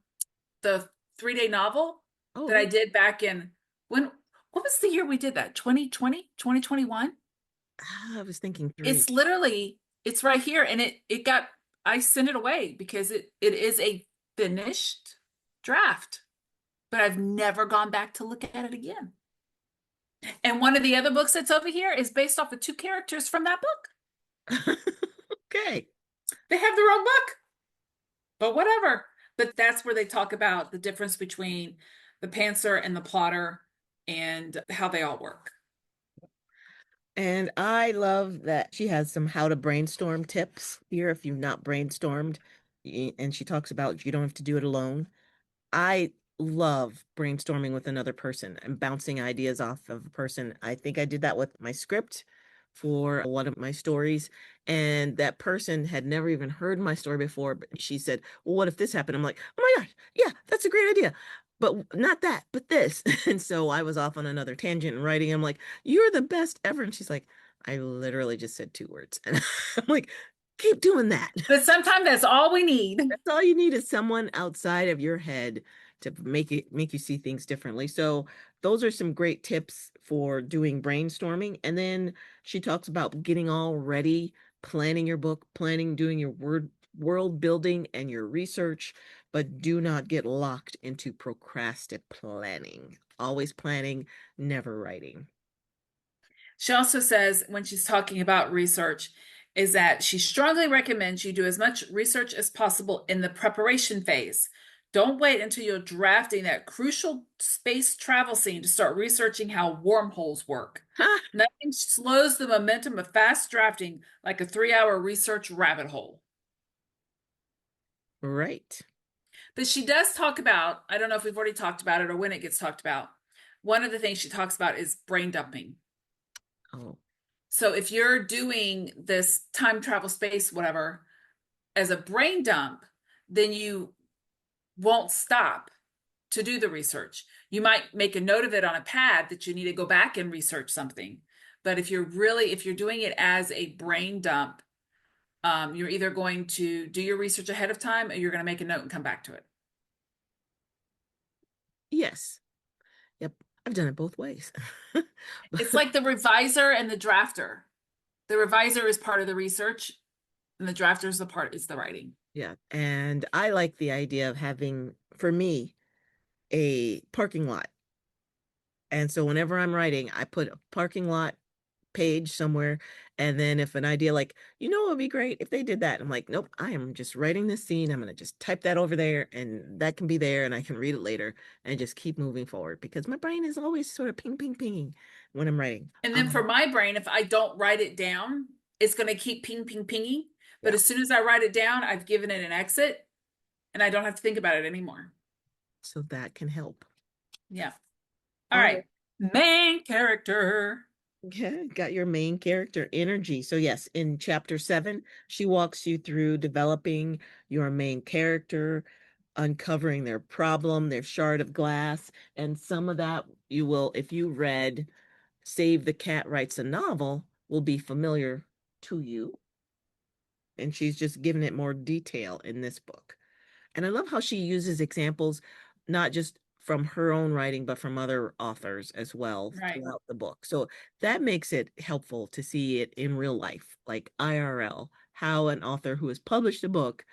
the 3-day novel that I Oh, did back in what was the year we did that? 2020, 2021? I was thinking three. It's literally, it's right here. And I sent it away because it is a finished draft, but I've never gone back to look at it again. And one of the other books that's over here is based off of 2 characters from that book. Okay. They have their own book, but whatever. But that's where they talk about the difference between the pantser and the plotter and how they all work. And I love that she has some how to brainstorm tips here if you've not brainstormed. And she talks about you don't have to do it alone. I love brainstorming with another person and bouncing ideas off of a person. I think I did that with my script for one of my stories. And that person had never even heard my story before. But she said, well, what if this happened? I'm like, oh my gosh, yeah, that's a great idea. But not that, but this. And so I was off on another tangent and writing. I'm like, you're the best ever. And she's like, I literally just said 2 words. And I'm like, keep doing that. But sometimes that's all we need. That's all you need is someone outside of your head to make you see things differently. So those are some great tips for doing brainstorming. And then she talks about getting all ready, planning your book, planning, doing your world building and your research, but do not get locked into procrastiplanning. Always planning, never writing. She also says, when she's talking about research, is that she strongly recommends you do as much research as possible in the preparation phase. Don't wait until you're drafting that crucial space travel scene to start researching how wormholes work. Nothing slows the momentum of fast drafting like a 3 hour research rabbit hole. Right. But she does talk about, I don't know if we've already talked about it or when it gets talked about. One of the things she talks about is brain dumping. Oh, So if you're doing this time travel space, whatever, as a brain dump, then you won't stop to do the research. You might make a note of it on a pad that you need to go back and research something. But if you're doing it as a brain dump, you're either going to do your research ahead of time or you're going to make a note and come back to it. yes. Yep. I've done it both ways. It's like the reviser and the drafter. The reviser is part of the research, and the drafter is the writing. Yeah. And I like the idea of having, for me, a parking lot. And so whenever I'm writing, I put a parking lot page somewhere. And then if an idea like, it would be great if they did that. I'm like, nope, I am just writing this scene. I'm going to just type that over there and that can be there and I can read it later and just keep moving forward because my brain is always sort of ping, ping, pinging when I'm writing. And then for my brain, if I don't write it down, it's going to keep ping, ping, pinging. But Yeah. as soon as I write it down, I've given it an exit and I don't have to think about it anymore. So that can help. Yeah. All All right. right. Main character. Yeah, got your main character energy. So yes, in chapter 7, she walks you through developing your main character, uncovering their problem, their shard of glass, and some of that you will, if you read Save the Cat Writes a Novel, will be familiar to you. And she's just given it more detail in this book. And I love how she uses examples, not just from her own writing, but from other authors as well Right. throughout the book. So that makes it helpful to see it in real life, like IRL, how an author who has published a book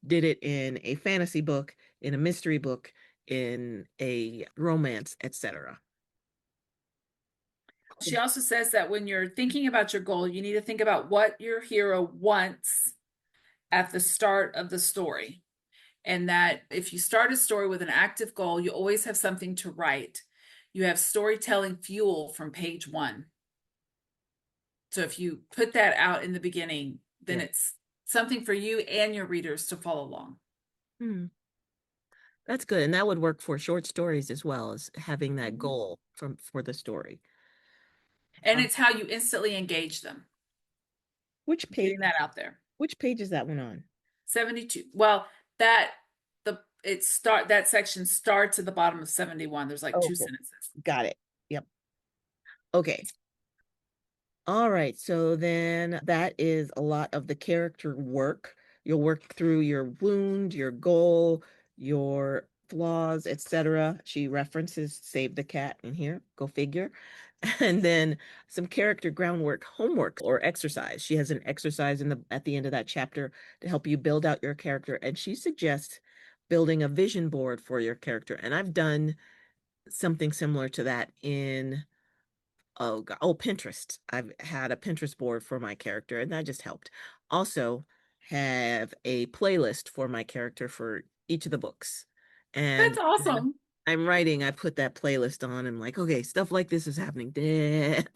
did it in a fantasy book, in a mystery book, in a romance, etc. She also says that when you're thinking about your goal, you need to think about what your hero wants at the start of the story. And that if you start a story with an active goal, you always have something to write. You have storytelling fuel from page 1. So if you put that out in the beginning, then Yeah. it's something for you and your readers to follow along. Hmm. That's good. And that would work for short stories as well as having that Mhm. goal for the story. And Uh, it's how you instantly engage them, which page getting that out there. which page is that one on? 72. Well, that section starts at the bottom of 71. There's like two Okay. sentences. Got it. Yep. Okay. All right. So then that is a lot of the character work. You'll work through your wound, your goal, your flaws, etc. She references Save the Cat in here. Go figure. And then some character groundwork, homework or exercise. She has an exercise at the end of that chapter to help you build out your character. And she suggests building a vision board for your character. And I've done something similar to that in Pinterest. I've had a Pinterest board for my character, and that just helped. Also, have a playlist for my character for each of the books. That's And when awesome. I'm writing, I put that playlist on. I'm like, okay, stuff like this is happening. That's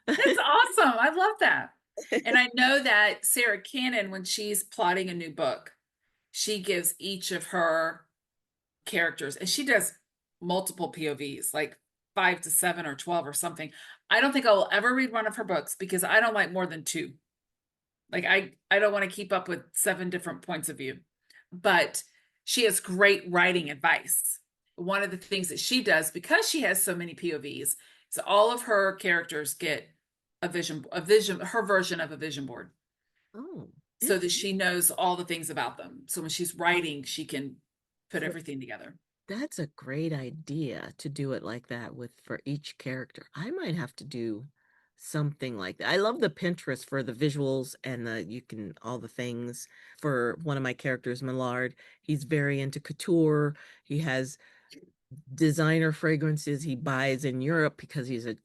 awesome. I love that. And I know that Sarah Cannon, when she's plotting a new book, she gives each of her characters, and she does multiple POVs, like 5 to 7 or 12 or something. I don't think I will ever read one of her books because I don't like more than two. Like I don't want to keep up with 7 different points of view. But she has great writing advice. One of the things that she does, because she has so many POVs, is all of her characters get her version of a vision board Oh, so that she knows all the things about them. So when she's writing, she can put so everything together. That's a great idea to do it like that with for each character. I might have to do something like that. I love the Pinterest for the visuals and the you can all the things for one of my characters, Millard. He's very into couture. He has designer fragrances he buys in Europe because he's a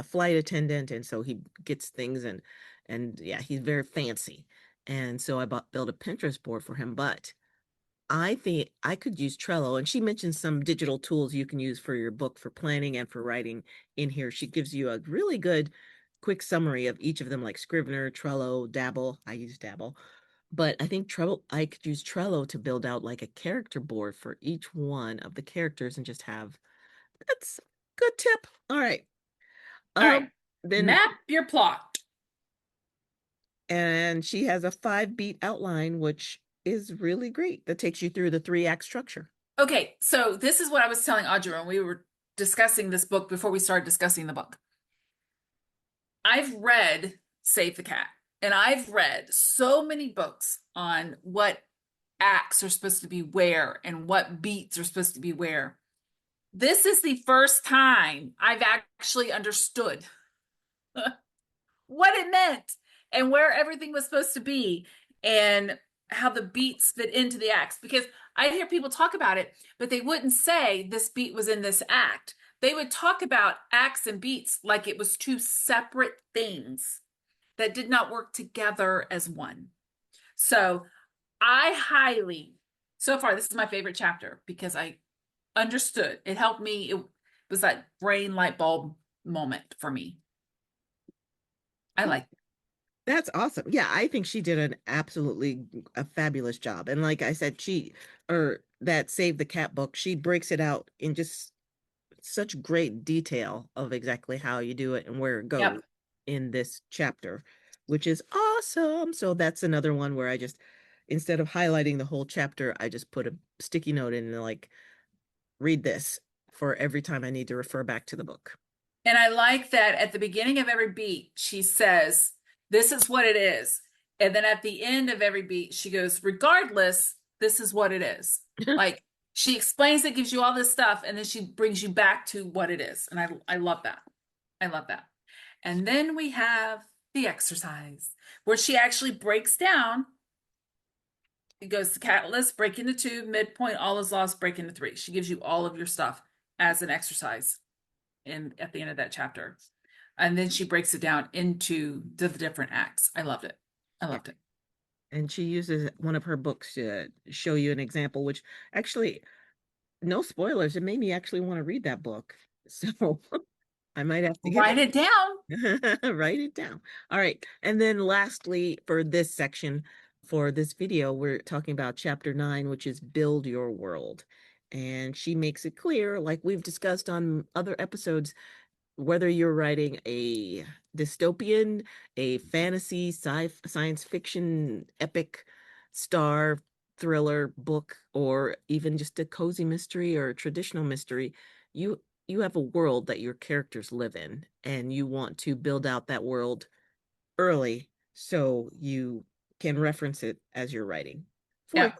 flight attendant and so he gets things and yeah, he's very fancy. And so I built a Pinterest board for him, but I think I could use Trello. And she mentioned some digital tools you can use for your book for planning and for writing in here. She gives you a really good quick summary of each of them, like Scrivener, Trello, Dabble. I use Dabble. But I think Trello, I could use Trello to build out like a character board for each one of the characters and just have that's a good tip. All right. All right. Then Map your plot. and she has a 5 beat outline, which is really great. That takes you through the 3 act structure. Okay, so this is what I was telling Audrea when we were discussing this book before we started discussing the book. I've read Save the Cat, and I've read so many books on what acts are supposed to be where and what beats are supposed to be where. This is the first time I've actually understood what it meant and where everything was supposed to be and how the beats fit into the acts. Because I hear people talk about it, but they wouldn't say this beat was in this act. They would talk about acts and beats like it was two separate things that did not work together as one. So so far, this is my favorite chapter because I understood. It helped me. It was that brain light bulb moment for me. I like it. That's awesome. Yeah, I think she did an absolutely a fabulous job. And like I said, she or that Save the Cat book, she breaks it out in just such great detail of exactly how you do it and where it goes Yep. in this chapter, which is awesome. So that's another one where I just instead of highlighting the whole chapter, I just put a sticky note in and like read this for every time I need to refer back to the book. And I like that at the beginning of every beat, she says, this is what it is. And then at the end of every beat, she goes, regardless, this is what it is. Like she explains it, gives you all this stuff, and then she brings you back to what it is. And I love that. I love that. And then we have the exercise where she actually breaks down. It goes to catalyst, break into 2, midpoint, all is lost, break into 3. She gives you all of your stuff as an exercise at the end of that chapter. And then she breaks it down into the different acts. I loved it. I Yeah. loved it. And she uses one of her books to show you an example, which actually, no spoilers, it made me actually want to read that book. So I might have to get Write it down. it. Write it down. All right. And then lastly, for this section, for this video, we're talking about chapter 9, which is Build Your World. And she makes it clear, like we've discussed on other episodes, whether you're writing a dystopian, a fantasy, science fiction, epic, star thriller book, or even just a cozy mystery or a traditional mystery, you have a world that your characters live in, and you want to build out that world early so you can reference it as you're writing. For Yep.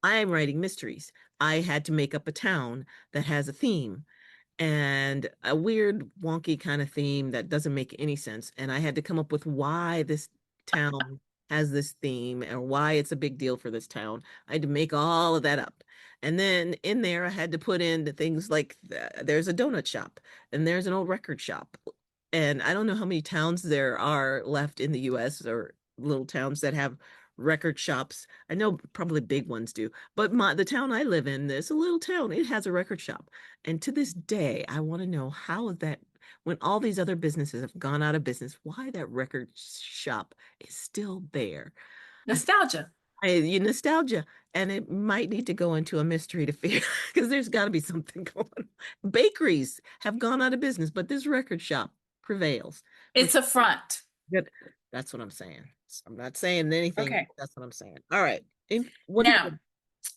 I'm writing mysteries. I had to make up a town that has a theme and a weird, wonky kind of theme that doesn't make any sense. And I had to come up with why this town has this theme and why it's a big deal for this town. I had to make all of that up. And then in there, I had to put in the things like there's a donut shop and there's an old record shop. And I don't know how many towns there are left in the US or little towns that have record shops. I know probably big ones do, but the town I live in, there's a little town, it has a record shop. And to this day, I want to know how that, when all these other businesses have gone out of business, why that record shop is still there. I, Nostalgia. nostalgia, and it might need to go into a mystery to figure because there's got to be something going on. Bakeries have gone out of business, but this record shop prevails. For It's a front. good. That's what I'm saying. I'm not saying anything. Okay. That's what I'm saying. All right. What do Now, you?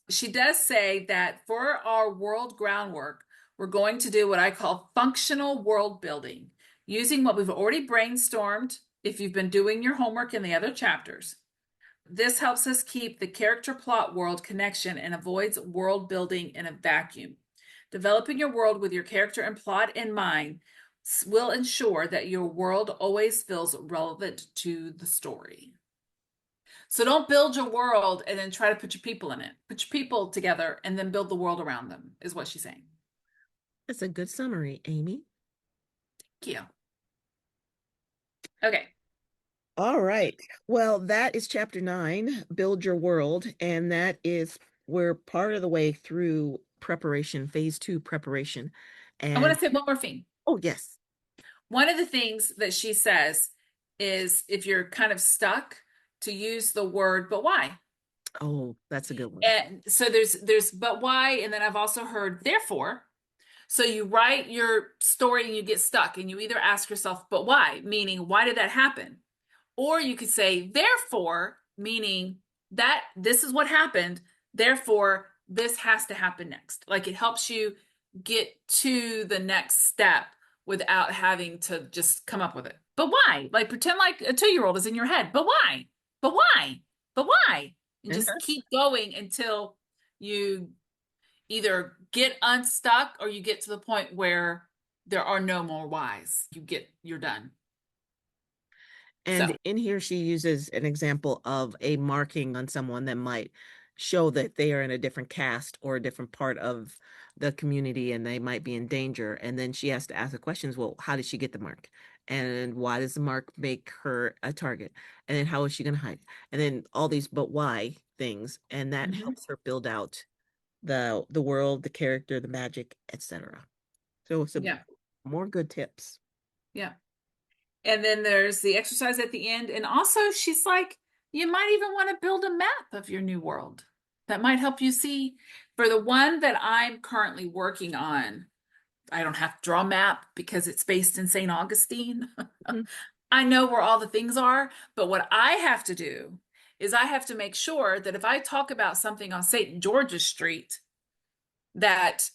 she does say that for our world groundwork, we're going to do what I call functional world building, using what we've already brainstormed if you've been doing your homework in the other chapters. This helps us keep the character plot world connection and avoids world building in a vacuum. Developing your world with your character and plot in mind will ensure that your world always feels relevant to the story. So don't build your world and then try to put your people in it. Put your people together and then build the world around them, is what she's saying. That's a good summary, Amy. Thank you. Okay. All right. Well, that is chapter 9, Build Your World. And that is, we're part of the way through preparation, phase 2 preparation. I want And to say one more thing. oh, yes. One of the things that she says is if you're kind of stuck, to use the word, but why? Oh, that's a good one. And so there's but why, and then I've also heard therefore. So you write your story and you get stuck and you either ask yourself, but why? Meaning, why did that happen? Or you could say, therefore, meaning that this is what happened. Therefore, this has to happen next. Like it helps you get to the next step without having to just come up with it. But why? Like pretend like a 2-year-old is in your head. But why? But why? But why? And just Uh-huh. keep going until you either get unstuck or you get to the point where there are no more whys. You're done. And So, in here, she uses an example of a marking on someone that might show that they are in a different caste or a different part of the community and they might be in danger. And then she has to ask the questions, well, how did she get the mark? And why does the mark make her a target? And then how is she going to hide? And then all these but why things. And that mhm. helps her build out the world, the character, the magic, etc. So some Yeah, more good tips. yeah. And then there's the exercise at the end. And also, she's like, you might even want to build a map of your new world. That might help you see. For the one that I'm currently working on, I don't have to draw a map because it's based in St. Augustine. Mhm. I know where all the things are, but what I have to do is I have to make sure that if I talk about something on St. George's Street, that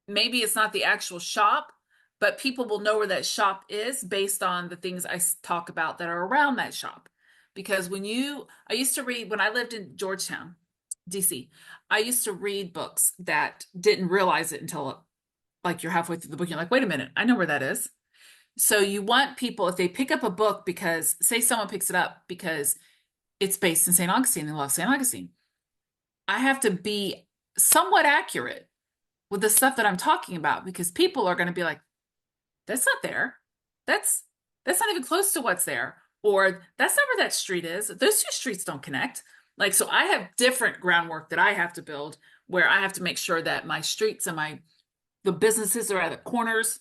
maybe it's not the actual shop, but people will know where that shop is based on the things I talk about that are around that shop. Because I used to read when I lived in Georgetown, DC, I used to read books that didn't realize it until like you're halfway through the book. You're like, wait a minute, I know where that is. So you want people, if they pick up a book because, say someone picks it up because it's based in St. Augustine, they love St. Augustine. I have to be somewhat accurate with the stuff that I'm talking about because people are going to be like, that's not there. That's that's not even close to what's there. Or that's not where that street is. Those two streets don't connect. Like, so I have different groundwork that I have to build where I have to make sure that my streets and the businesses are at the corners.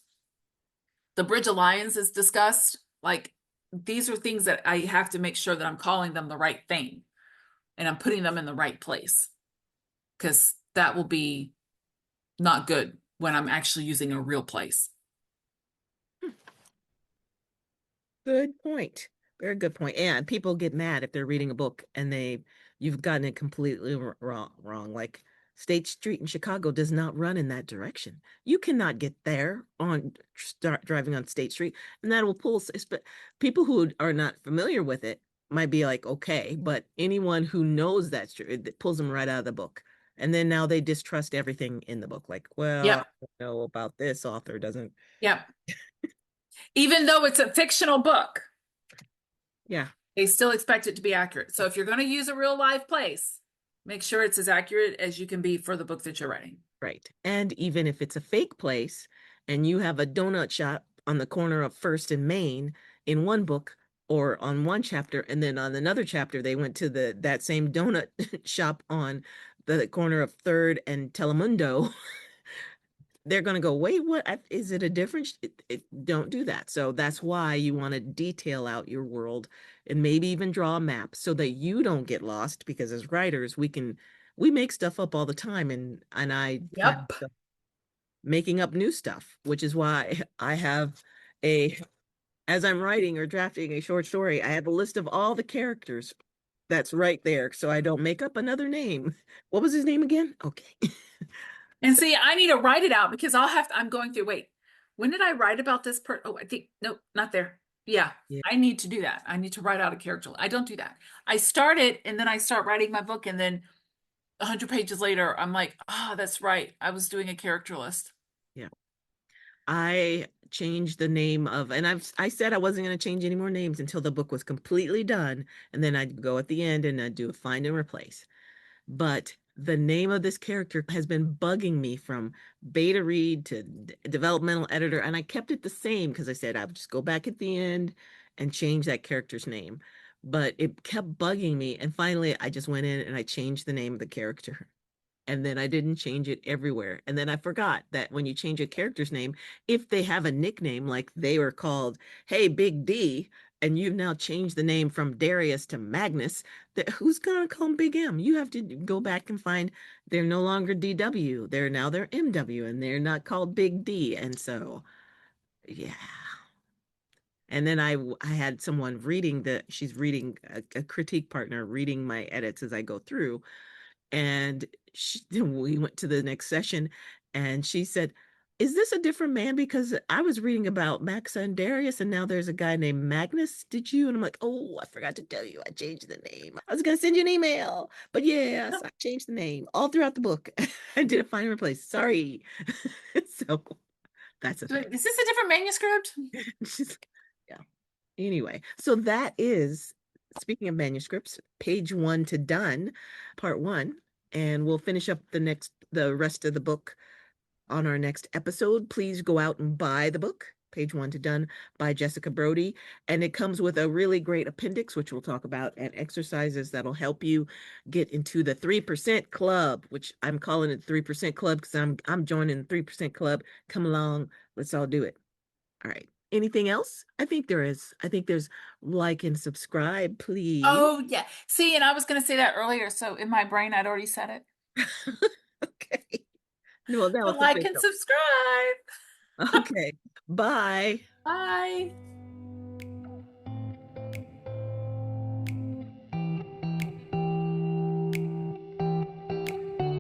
The Bridge Alliance is discussed. Like, these are things that I have to make sure that I'm calling them the right thing and I'm putting them in the right place because that will be not good when I'm actually using a real place. Good point. Very good point. And people get mad if they're reading a book and you've gotten it completely wrong. Like State Street in Chicago does not run in that direction. You cannot get there on start driving on State Street, and that will pull. But people who are not familiar with it might be like, okay, but anyone who knows that street, it pulls them right out of the book. And then now they distrust everything in the book. Like, well, I Yep. don't know about this author doesn't. Yep. Even though it's a fictional book, Yeah. they still expect it to be accurate. So if you're going to use a real live place, make sure it's as accurate as you can be for the book that you're writing. Right. And even if it's a fake place and you have a donut shop on the corner of First and Main in one book or on one chapter, and then on another chapter they went to that same donut shop on the corner of Third and Telemundo, they're going to go, wait, what is it a difference? Don't do that. So that's why you want to detail out your world and maybe even draw a map so that you don't get lost. Because as writers, we make stuff up all the time, and I find Yep. myself making up new stuff, which is why I have a as I'm writing or drafting a short story, I have a list of all the characters that's right there, so I don't make up another name. What was his name again? Okay. And see, I need to write it out because I'm going through, wait, when did I write about this Oh, I think, nope, not there. Yeah, Yeah. I need to do that. I need to write out a character. I don't do that. I start it and then I start writing my book, and then 100 pages later, I'm like, oh, that's right. I was doing a character list. Yeah. I changed the name of, and I said I wasn't going to change any more names until the book was completely done, and then I'd go at the end and I'd do a find and replace. But the name of this character has been bugging me from beta read to developmental editor, and I kept it the same because I said I would just go back at the end and change that character's name. But it kept bugging me, and finally I just went in and I changed the name of the character. And then I didn't change it everywhere. And then I forgot that when you change a character's name, if they have a nickname, like they were called, hey, Big D, and you've now changed the name from Darius to Magnus, that who's going to call him Big M? You have to go back and find they're no longer DW. They're MW, and they're not called Big D. And so, yeah. And then I had someone reading she's reading a critique partner reading my edits as I go through, and we went to the next session, and she said, is this a different man? Because I was reading about Max and Darius, and now there's a guy named Magnus. Did you? And I'm like, oh, I forgot to tell you. I changed the name. I was going to send you an email. But yes, I changed the name all throughout the book. I did a find and replace. Sorry. So that's a thing. Is this a different manuscript? Yeah. Anyway, so that is, speaking of manuscripts, page one to done, part one, and we'll finish up the rest of the book on our next episode. Please go out and buy the book, page one to done by Jessica Brody. And it comes with a really great appendix, which we'll talk about, and exercises that'll help you get into the 3% club, which I'm calling it 3% club because I'm joining the 3% club. Come along, let's all do it. All right. Anything else? I think there is. I think there's like and subscribe, please. Oh, yeah. See, and I was going to say that earlier. So in my brain, I'd already said it. Okay. No, that But was like and official. subscribe. Okay. Bye. Bye.